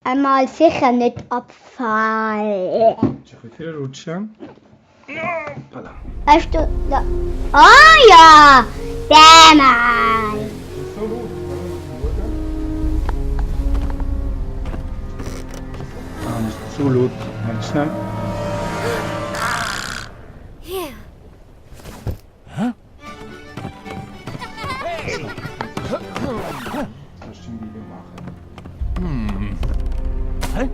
einmal sicher nicht abfallen. Ist ein bisschen rutschen. Voilà. Weißt du, da. Oh ja! Der Mann! So gut. Ah, das ist zu laut. Ganz schnell. Kannst du im Video machen. Nein.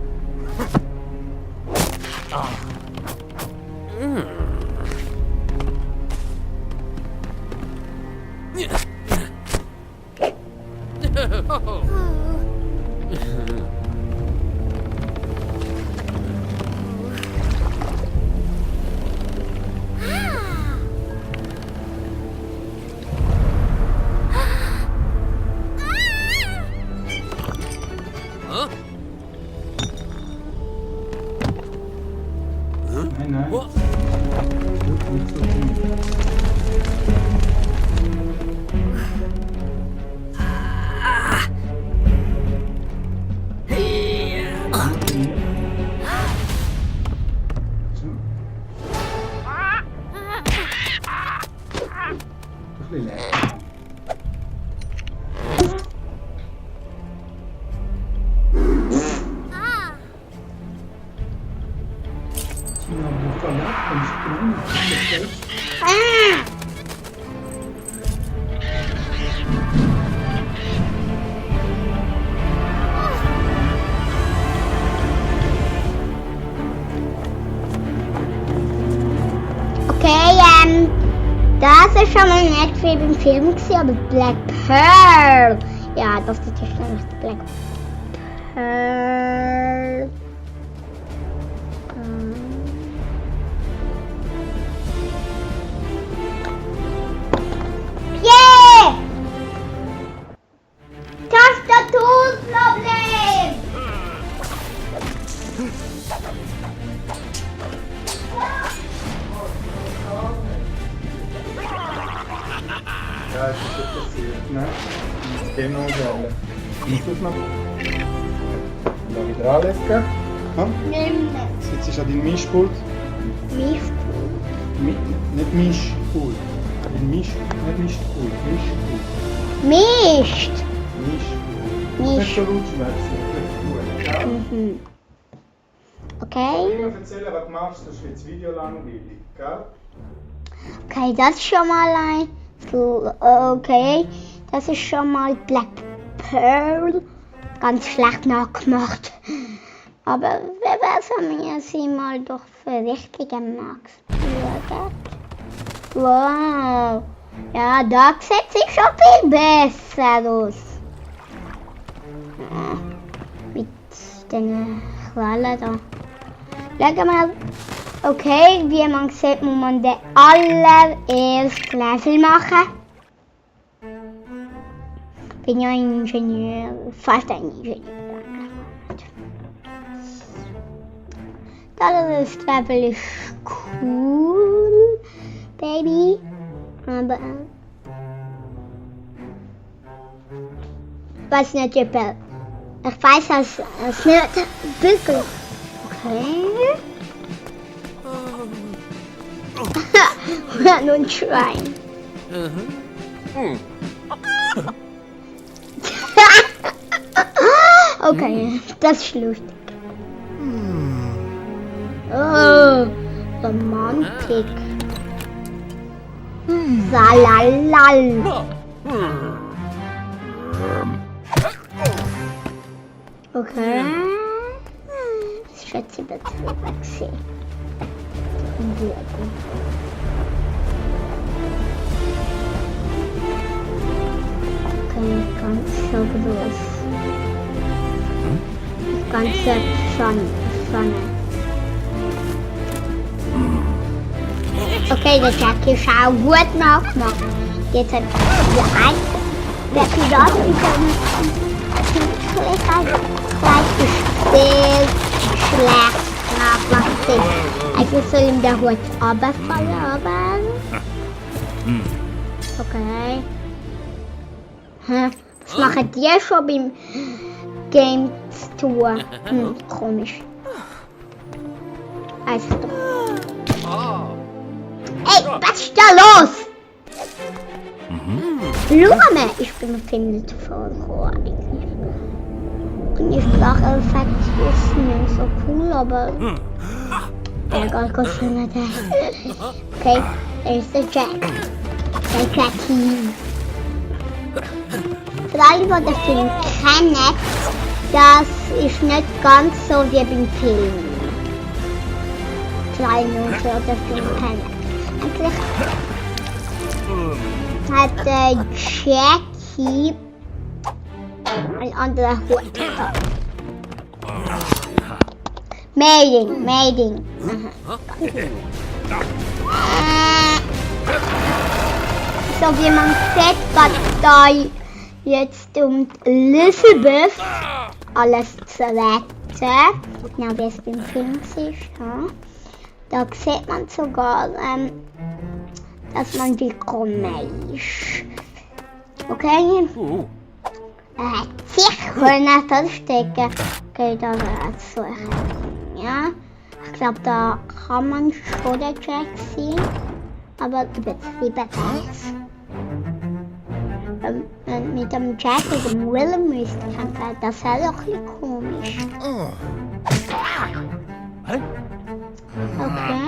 Gut, nicht so viel. Okay, das ist schon mal nicht wie beim Film gewesen, aber Black Pearl. Ja, das ist nämlich die Black Pearl. Yeah! Tastaturproblem! Ja, es ist schon passiert, ne? Genau so. Musst du es noch? Da wieder anlegen. Ja? Jetzt ist an dein Mischpult. Mischpult. Nicht Mischpult. Nicht Mischpult. Mischpult. Mischt. Mischpult. Nicht so rutschwechseln. Ja? Okay. Ich will erzählen, was du machst, das ist jetzt Video langweilig, gell? Okay, das ist schon mal ein. Okay, das ist schon mal Black Pearl. Ganz schlecht nachgemacht. Aber wer weiß, wenn wir sie mal doch für richtige Max schauen. Wow. Ja, da sieht sie schon viel besser aus. Ja, mit den Quallen da. Schauen wir mal. Okay, wie man sieht, muss man den allerersten Level machen. Bin ja ein Ingenieur, fast ein Ingenieur. Das Level ist cool, Baby. Aber ich weiß nicht, ob ich weiß es nicht wirklich. Okay. Nur ein Schwein. Okay, das ist lustig. Oh, Romantik. Salalal. Okay. Das schätze ich jetzt wieder gesehen. Okay, ganz so groß. Das ganze Sonne. Okay, der Jackie ist auch gut nachgemacht. Jetzt hat der Pirat gleich gespielt, schlecht nachgemacht. Eigentlich soll ihm der Hut runterfallen, aber... Okay. Was machen die schon beim Game nichts tun. Komisch. Also doch. Ey, was ist da los? Schau mal, ich bin auf Film vorgekommen eigentlich. Und die Spracheffekte ist nicht so cool, aber... Egal, Gott sei Dank. Okay, da ist der Jack. Der Jackie. Für alle, die den Film kennen, das ist nicht ganz so wie beim Film. Für alle, die den Film kennen. Eigentlich hat der Jackie einen anderen Hut. Mading. So wie man sieht, geht da jetzt Elizabeth alles zu retten. Genau wie es beim Film ist. Ja. Da sieht man sogar, dass man willkommen ist. Okay? Er hat sich können verstecken. Okay, da wird es so ja. Ich glaube, da kann man schon der Jack sehen. Aber übertrieben ist. Mit dem Jack und dem Willem müsste kämpfen. Das wäre doch ein bisschen komisch. Okay.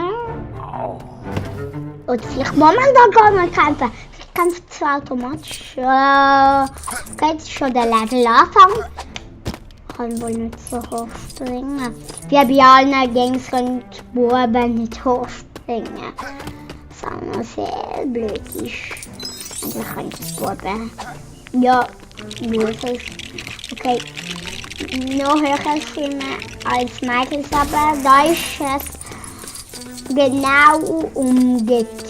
Oder vielleicht muss man da gar nicht kämpfen. Vielleicht kämpft es automatisch. Okay, jetzt ist schon der Level Anfang. Kann wohl nicht so hoch springen. Wie bei allen Gangs können die Buben nicht hoch springen. Was auch noch sehr blöd ist. Eigentlich können die Buben. Ja, nur so. Okay. Noch höher springen als Mädels, aber da ist es genau umgekehrt.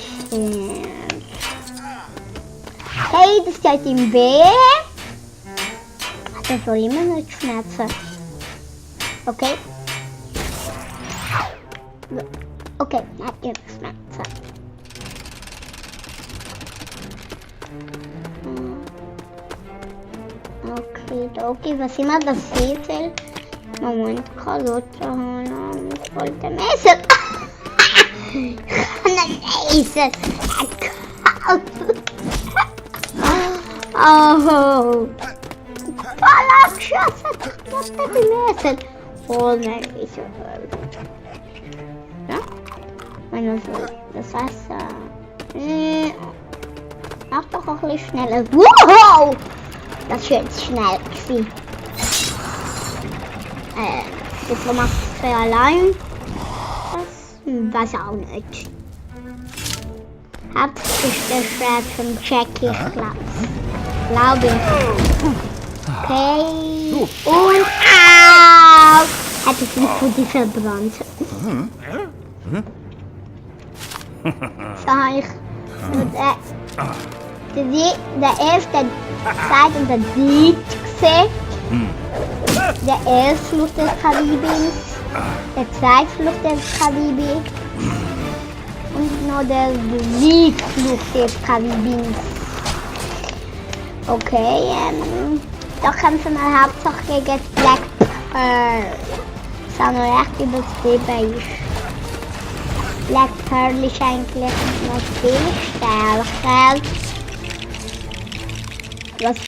Okay, das geht ihm weh. Das soll immer nicht schmerzen. Okay. Okay, hat ihr Schmerzen. Okay, was immer das sieht. Moment, Karotte holen. Ich wollte Messer. Messer. Oh. Voll abgeschossen. Was ist das Messer? Oh nein, ich ja? Meine das Wasser. Mach doch auch ein bisschen schneller. Wow! Das ist jetzt schnell gewesen. Jetzt macht es für allein. Das weiß auch nicht. Hauptsächlich der Schwert von Jackie, ich glaube ich. Okay. Und auf! Hat es die Futti verbrannt. So habe ich der erste Zeit und der dritte gesehen. Der erste Fluch des Karibiks, der zweite Fluch des Karibiks und noch der dritte Fluch des Karibiks. Okay, da kämpfen wir hauptsächlich gegen Black Pearl. Das auch noch recht übertrieben ist. Black Pearl ist eigentlich noch viel stärker. Was